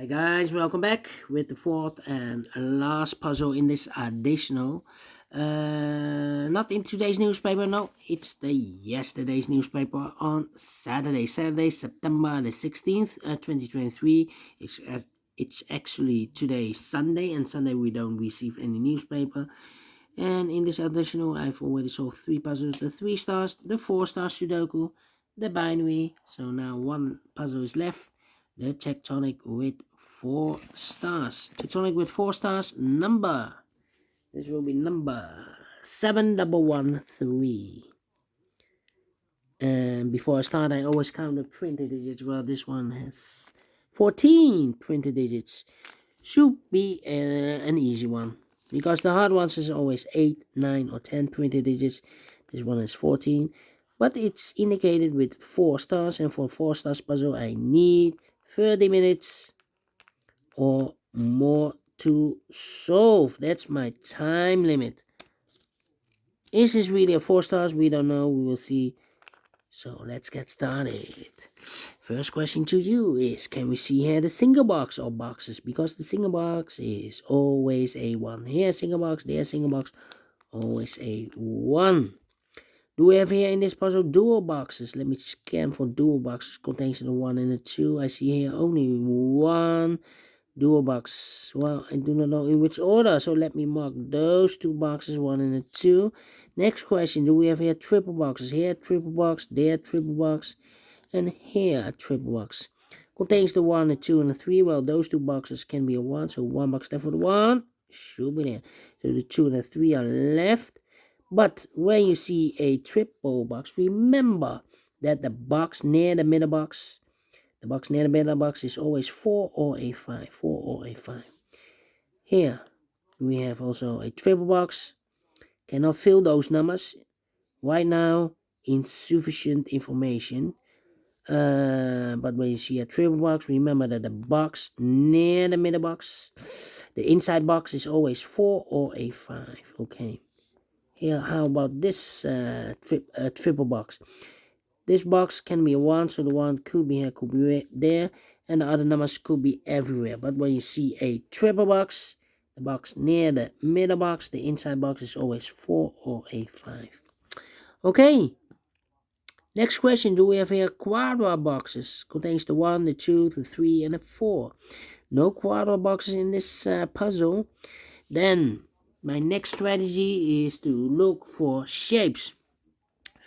Hi guys, welcome back with the fourth and last puzzle in this additional. Not in today's newspaper, no, it's the yesterday's newspaper on Saturday, September the 16th, 2023. It's actually today Sunday, and Sunday we don't receive any newspaper. And in this additional, I've already solved 3 puzzles: the 3 stars, the 4 star Sudoku, the binary. So now one puzzle is left. The Tectonic with 4 stars. Tectonic with 4 stars. Number. This will be number 7113. And before I start, I always count the printed digits. Well, this one has 14 printed digits. Should be an easy one, because the hard ones is always 8, 9, or 10 printed digits. This one is 14. But it's indicated with 4 stars. And for 4 stars puzzle, I need 30 minutes or more to solve. That's my time limit. Is this really a 4 stars? We don't know. We will see. So let's get started. First question to you is, can we see here the single box or boxes? Because the single box is always a 1. Here single box, there single box, always a 1. Do we have here in this puzzle dual boxes? Let me scan for dual boxes. Contains the 1 and the 2. I see here only 1 dual box. Well, I do not know in which order, so let me mark those 2 boxes, 1 and a 2. Next question, do we have here triple boxes? Here triple box, there triple box, and here a triple box. Contains the 1, the 2, and the 3. Well, those 2 boxes can be a 1, so 1 box left for the 1. Should be there. So the 2 and the 3 are left. But when you see a triple box, remember that the box near the middle box, is always 4 or a 5. 4 or a 5. Here we have also a triple box. Cannot fill those numbers right now. Insufficient information. But when you see a triple box, remember that the box near the middle box, the inside box, is always 4 or a 5. Okay. Here, how about this triple box? This box can be a 1, so the 1 could be here, could be there, and the other numbers could be everywhere. But when you see a triple box, the box near the middle box, the inside box, is always 4 or a 5. Okay. Next question, do we have here quadra boxes? Contains the 1, the 2, the 3, and the 4. No quadra boxes in this puzzle. Then my next strategy is to look for shapes,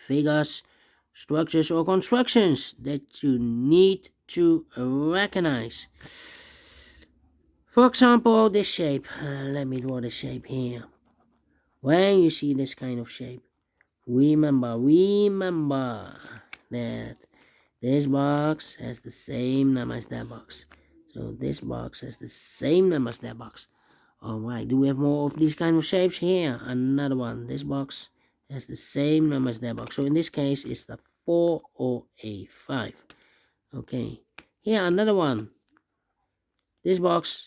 figures, structures, or constructions that you need to recognize. For example, this shape. Let me draw the shape here. When you see this kind of shape, remember that this box has the same number as that box. So this box has the same number as that box. Alright, do we have more of these kind of shapes? Here, another one. This box has the same number as that box. So in this case, it's the 4 or a 5. Okay, here another one. This box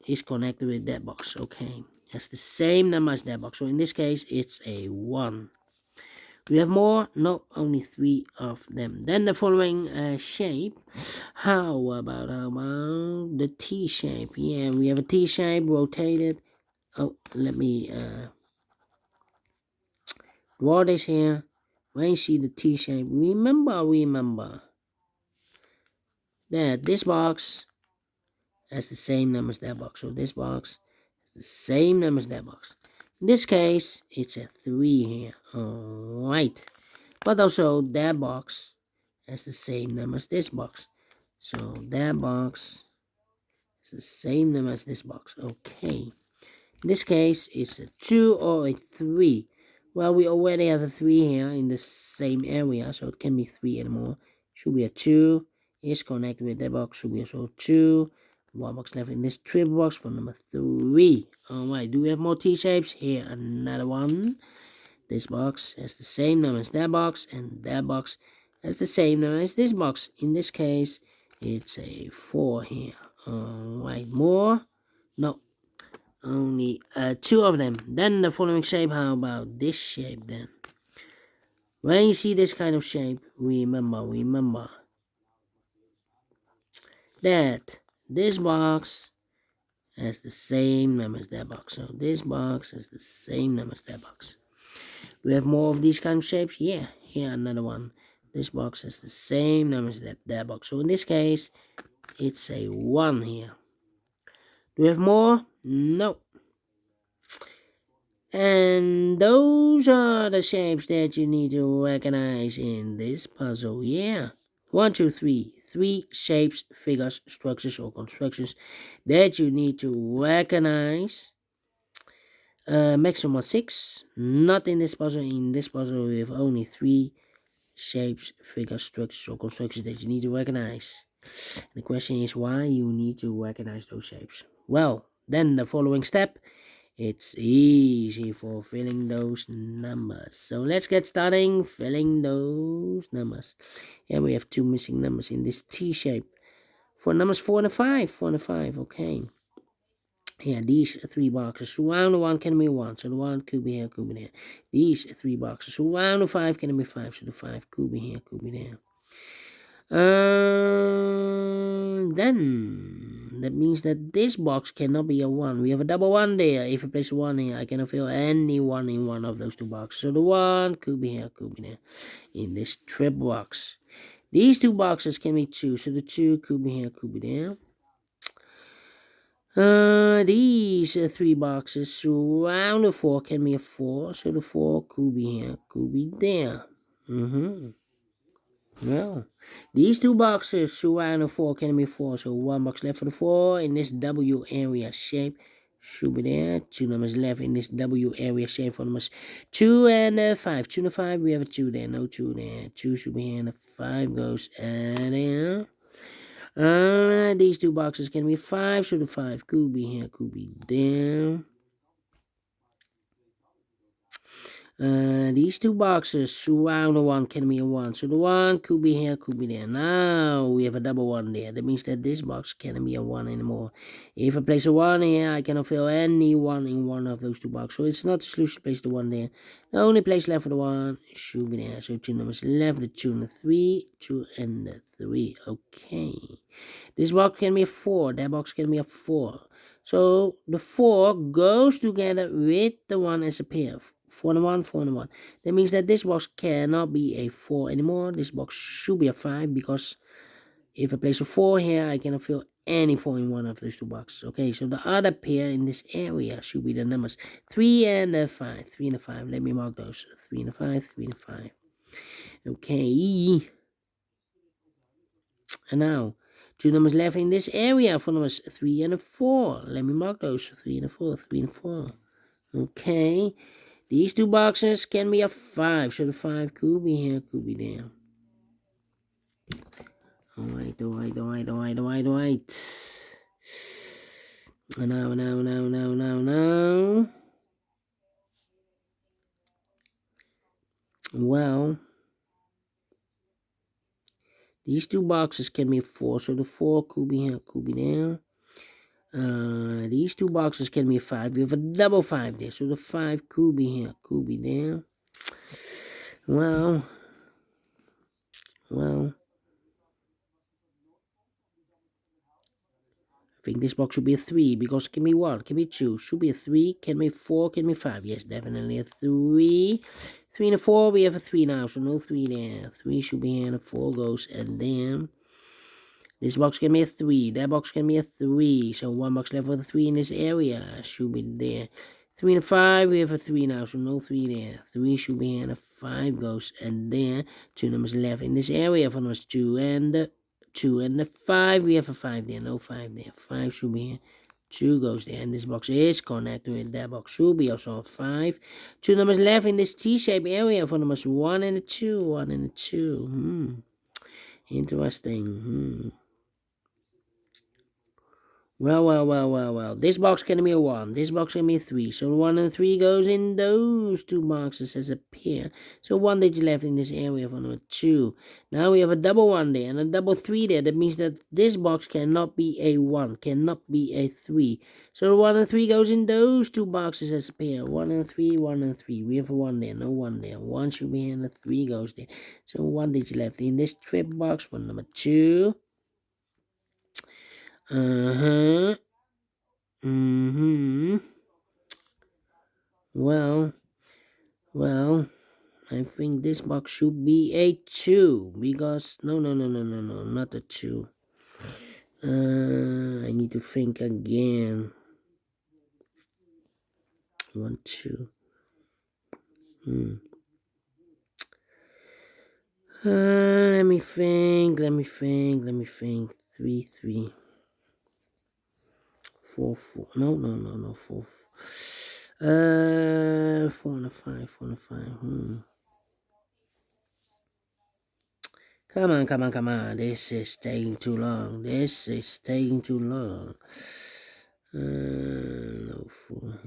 is connected with that box. Okay, has the same number as that box. So in this case, it's a 1. We have more? No, only 3 of them. Then the following shape. How about the T shape? Yeah, we have a T shape rotated. Oh, let me draw this here. When you see the T shape, remember that this box has the same number as that box. So this box has the same number as that box. In this case, it's a 3 here. Alright. But also that box has the same number as this box. So that box is the same number as this box. Okay. In this case, it's a 2 or a 3. Well, we already have a 3 here in the same area, so it can be 3 anymore. Should be a 2. Is connected with that box. Should be also 2. 1 box left in this triple box for number 3. Alright, do we have more T-shapes? Here, another one. This box has the same number as that box, and that box has the same number as this box. In this case, it's a 4 here. Alright, more? No. Only 2 of them. Then the following shape. How about this shape then? When you see this kind of shape, remember that this box has the same number as that box. So this box has the same number as that box. We have more of these kind of shapes. Yeah, here another one. This box has the same number as that box. So in this case, it's a 1 here. Do we have more? No. And those are the shapes that you need to recognize in this puzzle. Yeah. 1, 2, 3. 3 shapes, figures, structures, or constructions that you need to recognize. Maximum of 6. Not in this puzzle. In this puzzle, we have only 3 shapes, figures, structures, or constructions that you need to recognize. The question is why you need to recognize those shapes. Well, then the following step, it's easy for filling those numbers. So let's get starting filling those numbers. Here we have 2 missing numbers in this T shape. For numbers 4 and 5, 4 and 5, okay. Yeah, these 3 boxes surround the 1 can be 1, so the 1 could be here, could be there. These 3 boxes surround the 5 can be 5, so the 5 could be here, could be there. Then that means that this box cannot be a 1. We have a double 1 there. If I place a 1 here, I cannot fill any 1 in one of those 2 boxes. So the 1 could be here, could be there. In this triple box. These 2 boxes can be 2. So the 2 could be here, could be there. These 3 boxes surround the 4 can be a 4. So the 4 could be here, could be there. Well, these 2 boxes surround the 4 can be 4, so 1 box left for the 4 in this W area shape should be there. 2 numbers left in this W area shape for numbers 2 and 5. 2 and 5, we have a 2 there, no 2 there. 2 should be here and the 5 goes there. These 2 boxes can be 5, so the 5 could be here, could be there. These 2 boxes surround the 1 can be a 1. So the 1 could be here, could be there. Now we have a double 1 there. That means that this box can't be a 1 anymore. If I place a 1 here, I cannot fill any 1 in one of those 2 boxes. So it's not the solution to place the 1 there. The only place left for the 1 should be there. So 2 numbers left, the 2 and the 3. 2 and the 3. Okay. This box can be a 4. That box can be a 4. So the 4 goes together with the 1 as a pair. 4 and 1, 4 and 1. That means that this box cannot be a 4 anymore. This box should be a 5 because if I place a 4 here, I cannot fill any 4 in one of those 2 boxes. Okay, so the other pair in this area should be the numbers 3 and 5. 3 and 5. Let me mark those. 3 and 5, 3 and 5. Okay. And now, 2 numbers left in this area for numbers 3 and 4. Let me mark those. 3 and 4, 3 and 4. Okay. These 2 boxes can be a 5, so the 5 could be here, could be there. Alright. Now. Well, these 2 boxes can be a 4, so the 4 could be here, could be there. These 2 boxes can be a 5. We have a double 5 there, so the 5 could be here, could be there. Well, I think this box should be a 3 because it can be 1, can be 2, should be a 3, can be 4, can be 5. Yes, definitely a 3. 3 and a 4, we have a 3 now, so no 3 there. 3 should be here and a 4 goes, and then this box can be a 3, that box can be a 3, so 1 box left with a 3 in this area should be there. 3 and a 5, we have a 3 now, so no 3 there. 3 should be here and a 5 goes, and there 2 numbers left in this area for numbers 2 and the 2 and the 5, we have a 5 there, no 5 there. 5 should be here, 2 goes there, and this box is connected with that box should be also a 5. 2 numbers left in this T-shaped area for numbers 1 and a 2, 1 and a 2. Interesting. Well. This box can be a 1. This box can be a 3. So 1 and 3 goes in those 2 boxes as a pair. So 1 digit left in this area for number 2. Now we have a double 1 there and a double 3 there. That means that this box cannot be a 1. Cannot be a 3. So 1 and 3 goes in those 2 boxes as a pair. 1 and 3, 1 and 3. We have a 1 there. No 1 there. 1 should be here and a 3 goes there. So 1 digit left in this trip box for number 2. Uh-huh. Mm-hmm. Well, I think this box should be a 2 because no, not a 2. I need to think again. 1, 2. Let me think. 3, 3. 4, 4. No. 4. 4 and a 5. 4 and a 5. Come on. This is taking too long. No 4.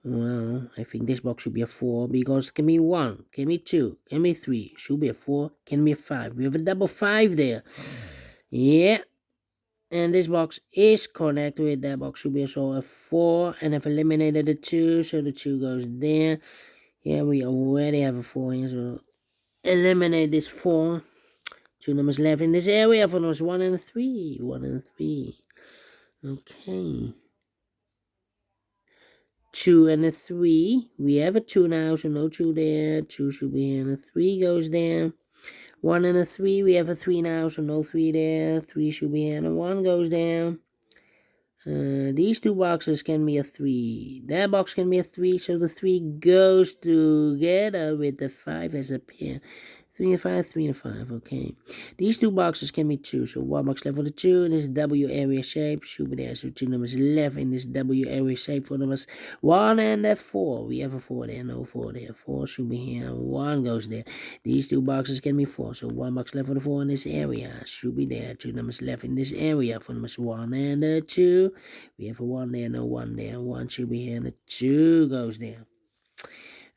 Well, I think this box should be a 4 because can be 1, can be 2, can be 3, should be a 4, can be a 5. We have a double 5 there. Yeah. And this box is connected with that box should be also a 4, and I've eliminated the 2, so the 2 goes there. Yeah, we already have a 4 here, so eliminate this 4. 2 numbers left in this area for numbers 1 and 3. 1 and 3. Okay. 2 and a 3. We have a 2 now, so no 2 there. 2 should be here, and a 3 goes there. 1 and a 3. We have a 3 now, so no 3 there. 3 should be here, and a 1 goes there. These two boxes can be a 3. That box can be a 3, so the 3 goes together with the 5 as a pair. 3 and 5, 3 and 5, okay. These two boxes can be 2, so 1 box left for the 2 in this W area shape should be there. So 2 numbers left in this W area shape for numbers 1 and 4. We have a 4 there, no 4 there. 4 should be here, 1 goes there. These two boxes can be 4, so 1 box left for the 4 in this area should be there. 2 numbers left in this area for numbers 1 and 2. We have a 1 there, no 1 there. 1 should be here, and a 2 goes there.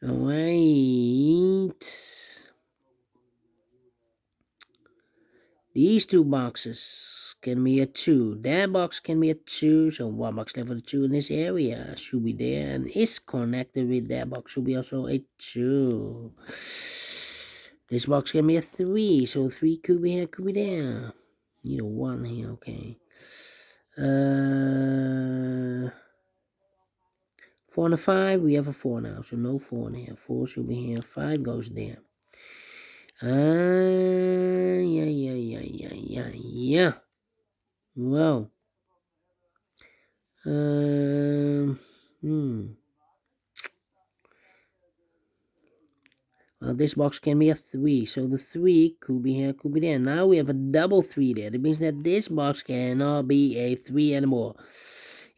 Alright. These two boxes can be a 2. That box can be a 2. So 1 box left for the 2 in this area should be there and is connected with that box should be also a 2. This box can be a 3. So 3 could be here, could be there. Need a 1 here, okay. 4 and a 5, we have a 4 now. So no 4 in here. 4 should be here. 5 goes there. Yeah. Well. Well, this box can be a 3, so the 3 could be here, could be there. Now we have a double 3 there. That means that this box cannot be a 3 anymore.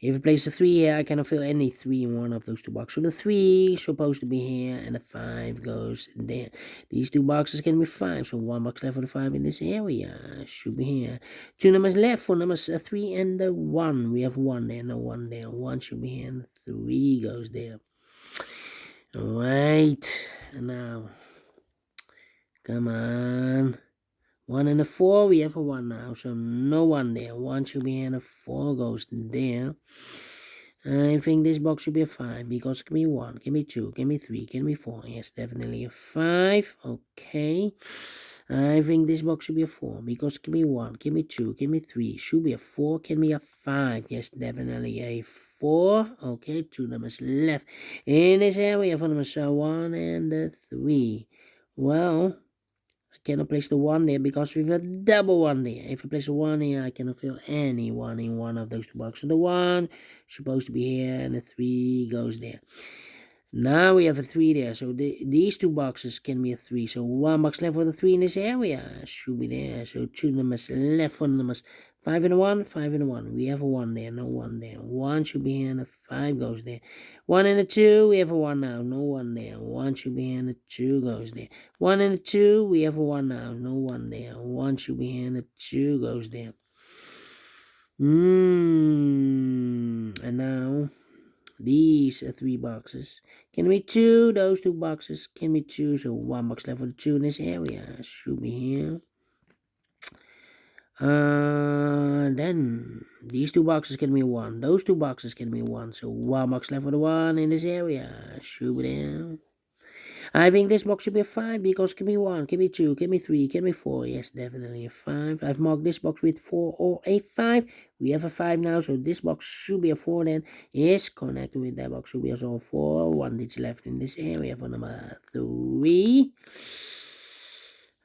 If I place a 3 here, I cannot fill any 3 in one of those two boxes. So the 3 is supposed to be here, and the 5 goes there. These two boxes can be 5, so 1 box left for the 5 in this area. Should be here. 2 numbers left for numbers 3 and 1. We have 1 there, no 1 there. 1 should be here, and 3 goes there. Alright, and now, come on. 1 and a 4, we have a 1 now, so no 1 there. 1 should be here, and a 4 goes there. I think this box should be a 5, because it can be 1, can be 2, can be 3, can be 4. Yes, definitely a 5. Okay. I think this box should be a 4, because it can be 1, can be 2, can be 3, should be a 4, can be a 5. Yes, definitely a 4. Okay, 2 numbers left in this area for numbers 1 and 3. Well, I cannot place the 1 there because we have a double 1 there. If I place a 1 here, I cannot fill any 1 in one of those two boxes. So the 1 supposed to be here, and the 3 goes there. Now we have a 3 there, so these two boxes can be a 3. So 1 box left for the 3 in this area should be there. So 2 numbers left for the numbers 5 and 1, 5 and 1. We have a 1 there, no 1 there. 1 should be here, and a 5 goes there. 1 and a 2, we have a 1 now, no 1 there. 1 should be here, and a 2 goes there. 1 and a 2, we have a 1 now, no 1 there. 1 should be here, and a 2 goes there. And now, these are 3 boxes. Can be 2, those 2 boxes can be 2, so 1 box left for the 2 in this area. Should be here. Then, these 2 boxes can be 1, those 2 boxes can be 1, so 1 box left for the 1 in this area. Should be there. I think this box should be a 5 because give me 1, give me 2, give me 3, give me 4. Yes, definitely a 5. I've marked this box with 4 or a 5. We have a 5 now, so this box should be a 4 then. Is connected with that box, should be also a 4. 1 digit left in this area for number 3.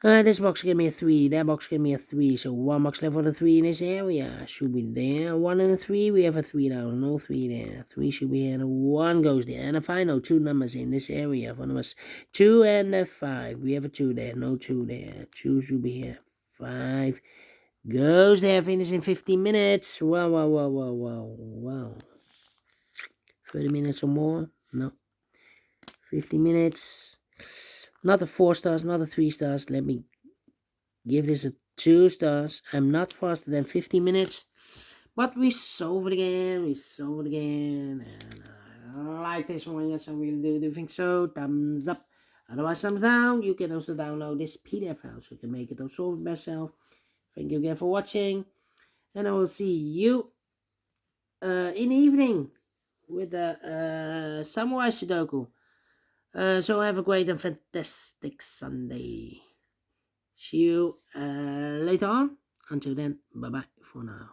This box gave me a 3, that box gave me a 3, so 1 box left for the 3 in this area, should be there, 1 and a 3, we have a 3 now, no 3 there, 3 should be here, and a 1 goes there, and a final 2 numbers in this area for numbers 2 and a 5, we have a 2 there, no 2 there, 2 should be here, 5 goes there, finish in 15 minutes, wow, 30 minutes or more, no, 50 minutes, not a 4 stars, not a 3 stars. Let me give this a 2 stars. I'm not faster than 50 minutes. But we solved it again. And I like this one. Yes, I really do. Do you think so? Thumbs up. Otherwise, thumbs down. You can also download this PDF file so you can make it or solve it myself. Thank you again for watching. And I will see you in the evening with the Samurai Sudoku. So have a great and fantastic Sunday. See you later on. Until then, bye bye for now.